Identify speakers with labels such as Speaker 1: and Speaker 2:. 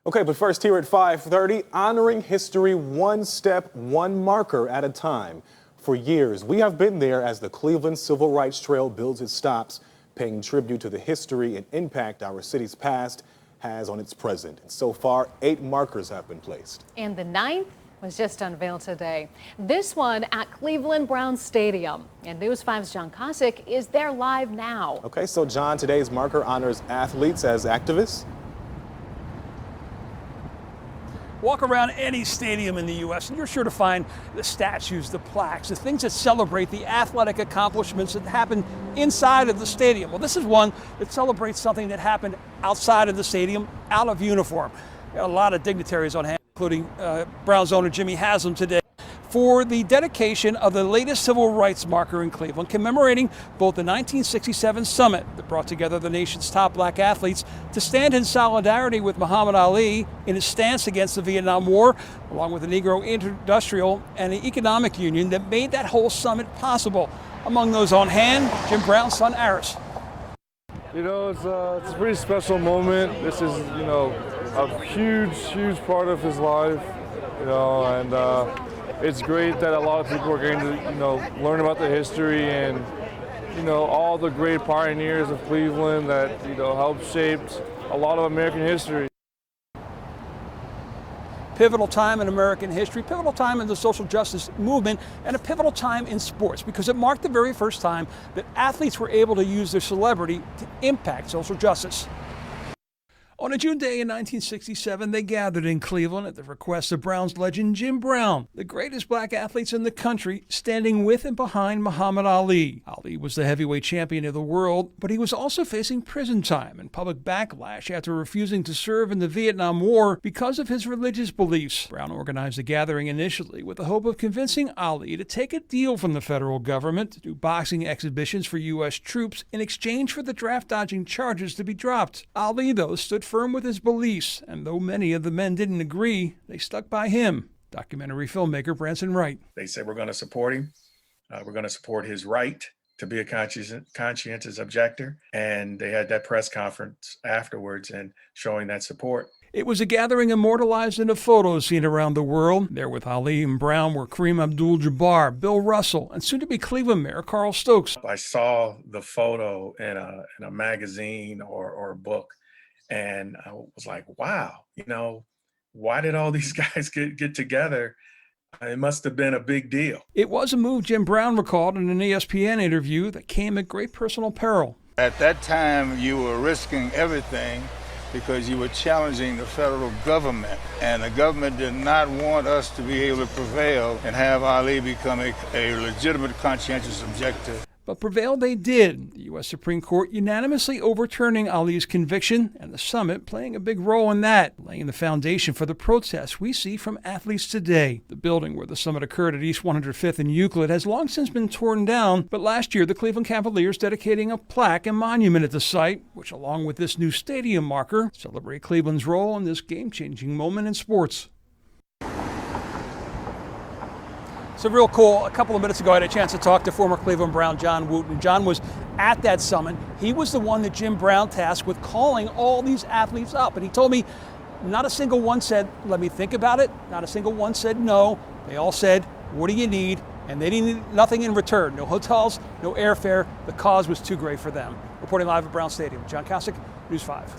Speaker 1: Okay, but first here at 5:30, honoring history one step, one marker at a time. For years, we have been there as the Cleveland Civil Rights Trail builds its stops, paying tribute to the history and impact our city's past has on its present. And so far, 8 markers have been placed.
Speaker 2: And the 9th was just unveiled today. This one at Cleveland Browns Stadium. And News 5's John Kosick is there live now.
Speaker 1: Okay, so John, today's marker honors athletes as activists.
Speaker 3: Walk around any stadium in the U.S. and you're sure to find the statues, the plaques, the things that celebrate the athletic accomplishments that happen inside of the stadium. Well, this is one that celebrates something that happened outside of the stadium, out of uniform. Got a lot of dignitaries on hand, including Browns owner Jimmy Haslam today, for the dedication of the latest civil rights marker in Cleveland, commemorating both the 1967 summit that brought together the nation's top black athletes to stand in solidarity with Muhammad Ali in his stance against the Vietnam War, along with the Negro Industrial and the Economic Union that made that whole summit possible. Among those on hand, Jim Brown's son, Aris.
Speaker 4: You know, it's a pretty special moment. This is, a huge part of his life, and it's great that a lot of people are getting to, learn about the history and, all the great pioneers of Cleveland that, helped shape a lot of American history.
Speaker 3: Pivotal time in American history, pivotal time in the social justice movement, and a pivotal time in sports because it marked the very first time that athletes were able to use their celebrity to impact social justice. On a June day in 1967, they gathered in Cleveland at the request of Browns legend Jim Brown, the greatest black athletes in the country, standing with and behind Muhammad Ali. Ali was the heavyweight champion of the world, but he was also facing prison time and public backlash after refusing to serve in the Vietnam War because of his religious beliefs. Brown organized the gathering initially with the hope of convincing Ali to take a deal from the federal government to do boxing exhibitions for U.S. troops in exchange for the draft-dodging charges to be dropped. Ali, though, stood firm with his beliefs, and though many of the men didn't agree, they stuck by him. Documentary filmmaker Branson Wright.
Speaker 5: They said, we're going to support him. We're going to support his right to be a conscientious objector. And they had that press conference afterwards and showing that support.
Speaker 3: It was a gathering immortalized in a photo seen around the world. There with Ali and Brown were Kareem Abdul-Jabbar, Bill Russell, and soon-to-be Cleveland Mayor Carl Stokes.
Speaker 5: I saw the photo in a magazine or a book, and I was like, wow, why did all these guys get together? It must have been a big deal.
Speaker 3: It was a move Jim Brown recalled in an ESPN interview that came at great personal peril.
Speaker 6: At that time, you were risking everything because you were challenging the federal government, and the government did not want us to be able to prevail and have Ali become a legitimate conscientious objector.
Speaker 3: But prevail they did, the U.S. Supreme Court unanimously overturning Ali's conviction and the summit playing a big role in that, laying the foundation for the protests we see from athletes today. The building where the summit occurred at East 105th and Euclid has long since been torn down, but last year the Cleveland Cavaliers dedicating a plaque and monument at the site, which along with this new stadium marker, celebrate Cleveland's role in this game-changing moment in sports. So real cool, a couple of minutes ago I had a chance to talk to former Cleveland Brown John Wooten. John was at that summit. He was the one that Jim Brown tasked with calling all these athletes up. And he told me not a single one said, let me think about it. Not a single one said no. They all said, what do you need? And they didn't need nothing in return. No hotels, no airfare. The cause was too great for them. Reporting live at Brown Stadium, John Kosick, News 5.